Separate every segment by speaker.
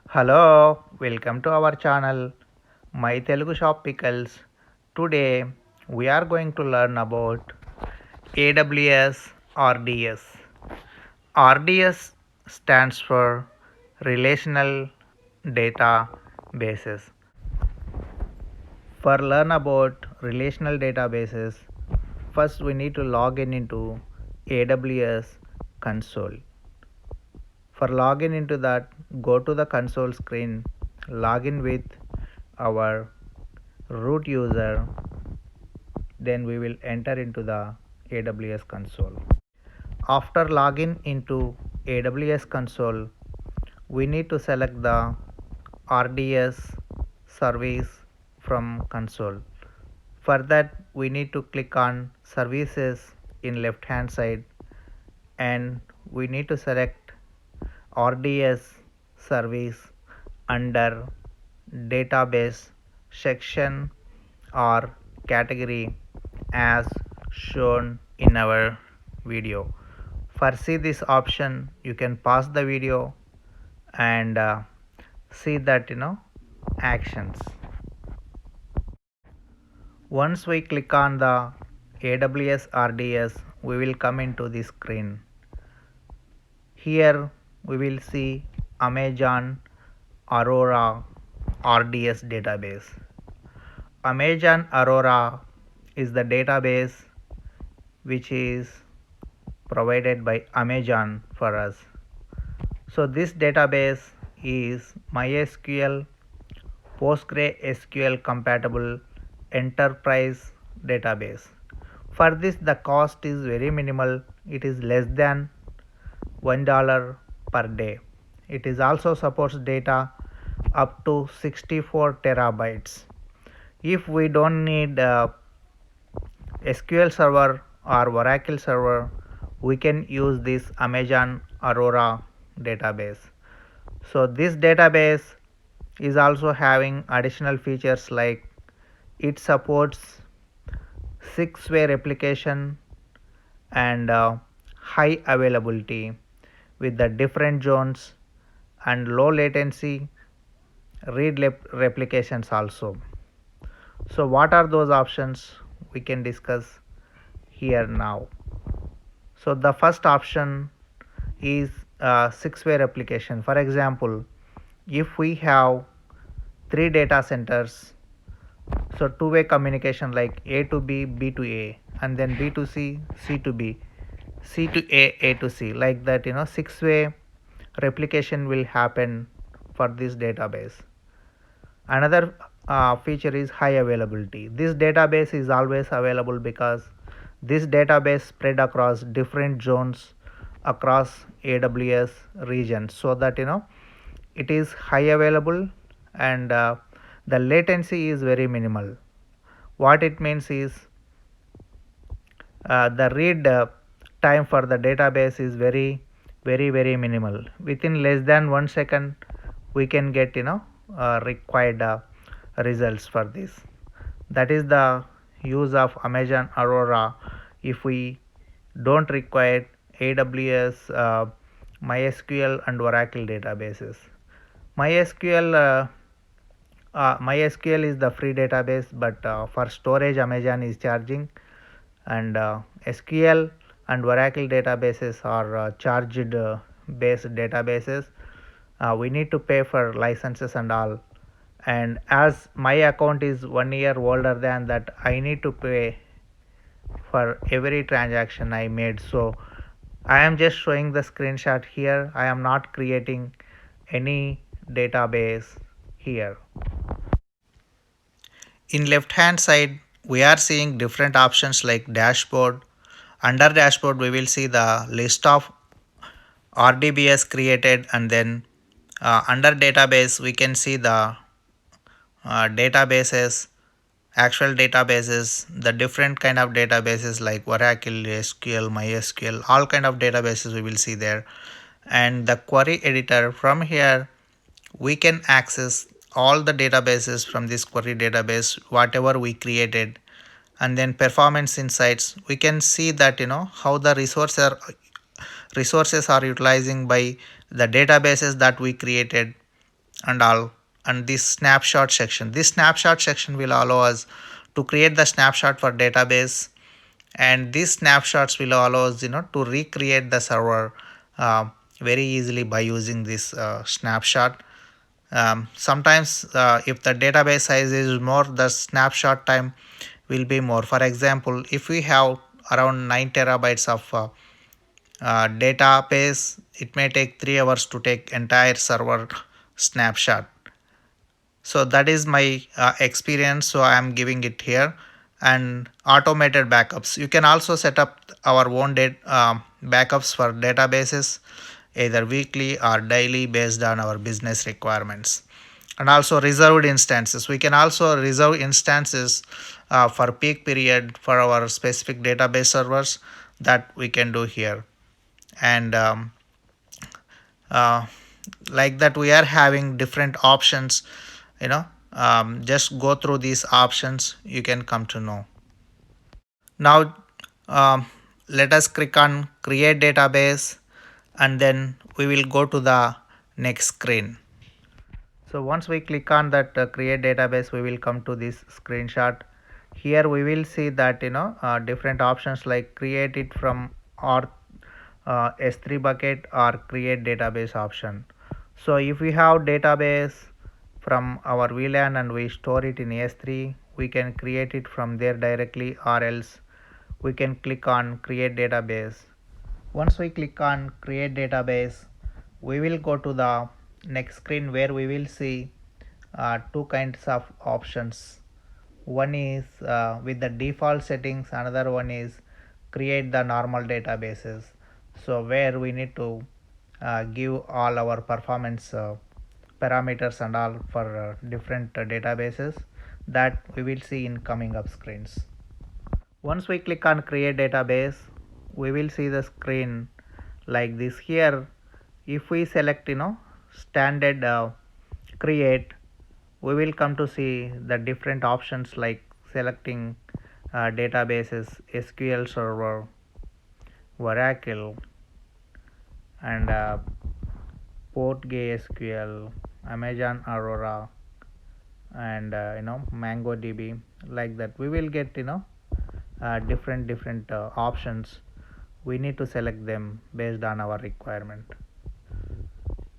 Speaker 1: Hello, welcome to our channel, My Telugu Shop Pickles. Today we are going to learn about AWS RDS. RDS stands for Relational Databases. For learn about relational databases, first we need to log in into AWS console. For login into that, go to the console screen, login with our root user, then we will enter into the AWS console. After login into AWS console, we need to select the RDS service from console. For that, we need to click on services in left hand side and we need to select RDS service under database section or category as shown in our video. For see this option, you can pause the video and see that actions. Once we click on the AWS RDS, we will come into this screen. Here we will see Amazon Aurora RDS database. Amazon Aurora is the database which is provided by Amazon for us. So this database is MySQL PostgreSQL compatible enterprise database. For this the cost is very minimal. It is less than $1 per day. It is also supports data up to 64 terabytes. If we don't need SQL Server or Oracle Server, we can use this Amazon Aurora database. So this database is also having additional features like it supports 6-way replication and high availability with the different zones and low latency read replications also. So what are those options we can discuss here now. So the first option is 6-way replication. For example, if we have 3 data centers, so 2-way communication like A to B, B to A, and then B to C, C to B, C to A to C, like that 6-way replication will happen for this database. Another feature is high availability. This database is always available because this database spread across different zones across AWS regions, so that it is high available and the latency is very minimal. What it means is the read time for the database is very minimal. Within less than 1 second we can get required results for this. That is the use of Amazon Aurora if we don't require AWS MySQL and Oracle databases. MySQL is the free database, but for storage Amazon is charging, and SQL and Oracle databases are charged based databases. We need to pay for licenses and all, and as my account is 1 year older than that, I need to pay for every transaction I made. So I am just showing the screenshot here. I am not creating any database here. In left hand side we are seeing different options like dashboard. Under dashboard we will see the list of RDBS created, and then under database we can see the databases, actual databases, the different kind of databases like Oracle, SQL, MySQL, all kind of databases we will see there. And the query editor, from here we can access all the databases from this query database whatever we created. And then performance insights, we can see that how the resources are utilizing by the databases that we created. and all, and this snapshot section will allow us to create the snapshot for database, and these snapshots will allow us to recreate the server very easily by using this snapshot. Sometimes if the database size is more, the snapshot time will be more. For example, if we have around 9 terabytes of database, it may take 3 hours to take entire server snapshot. So that is my experience, so I am giving it here. And automated backups, you can also set up our own backups for databases either weekly or daily based on our business requirements. And also reserved instances, we can also reserve instances for peak period for our specific database servers, that we can do here. And uh, like that, we are having different options. Just go through these options, you can come to know. Now let us click on create database, and then we will go to the next screen. So once we click on that create database, we will come to this screenshot. Here we will see that different options like create it from or S3 bucket or create database option. So if we have database from our VLAN and we store it in S3, we can create it from there directly, or else we can click on create database. Once we click on create database, we will go to the next screen where we will see two kinds of options. One is with the default settings, another one is create the normal databases. So where we need to give all our performance parameters and all for different databases, that we will see in coming up screens. Once we click on create database, we will see the screen like this. Here if we select standard create, we will come to see the different options like selecting databases, SQL Server, Oracle, and PostgreSQL, Amazon Aurora, and MongoDB. Like that, we will get different options. We need to select them based on our requirement.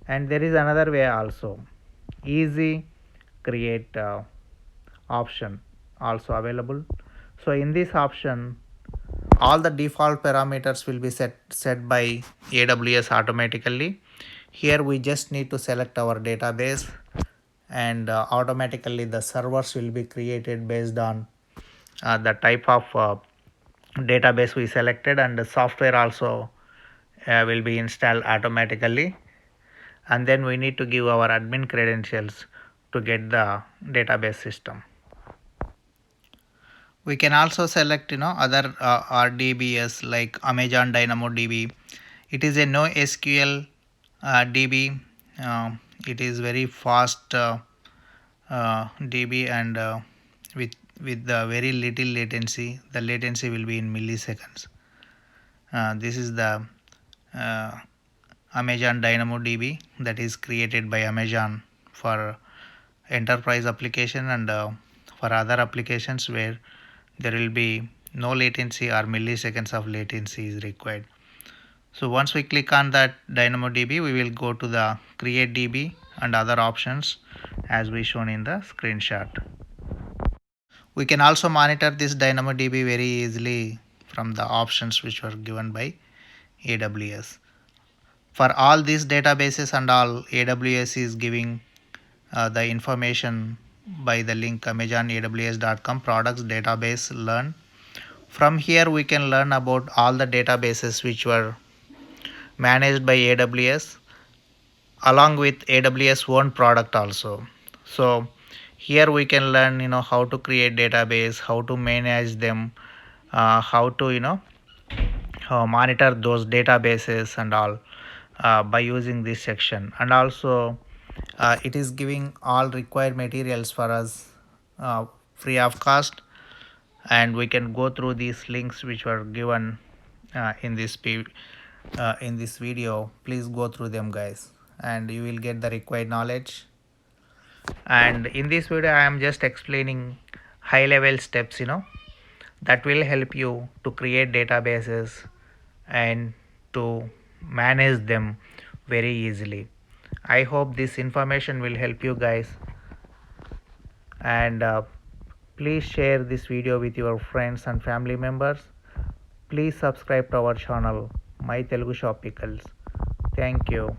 Speaker 1: And there is another way also, easy create option also available. So in this option, all the default parameters will be set by AWS automatically. Here we just need to select our database, and automatically the servers will be created based on the type of database we selected, and the software also will be installed automatically. And then we need to give our admin credentials to get the database system. We can also select other RDBS like Amazon DynamoDB. It is a NoSQL DB. It is very fast DB, and with the very little latency. The latency will be in milliseconds. This is the Amazon DynamoDB that is created by Amazon for enterprise application, and for other applications where there will be no latency or milliseconds of latency is required. So once we click on that DynamoDB, we will go to the create DB and other options as we shown in the screenshot. We can also monitor this DynamoDB very easily from the options which were given by AWS. For all these databases and all, AWS is giving the information by the link amazonaws.com products database learn. From here we can learn about all the databases which were managed by AWS along with AWS own product also. So here we can learn how to create database, how to manage them, how to monitor those databases and all by using this section. And also it is giving all required materials for us free of cost, and we can go through these links which were given in this video. Please go through them guys, and you will get the required knowledge. And in this video I am just explaining high level steps that will help you to create databases and to manage them very easily. I hope this information will help you guys, and please share this video with your friends and family members. Please subscribe to our channel My Telugu Shop Pickles. Thank you.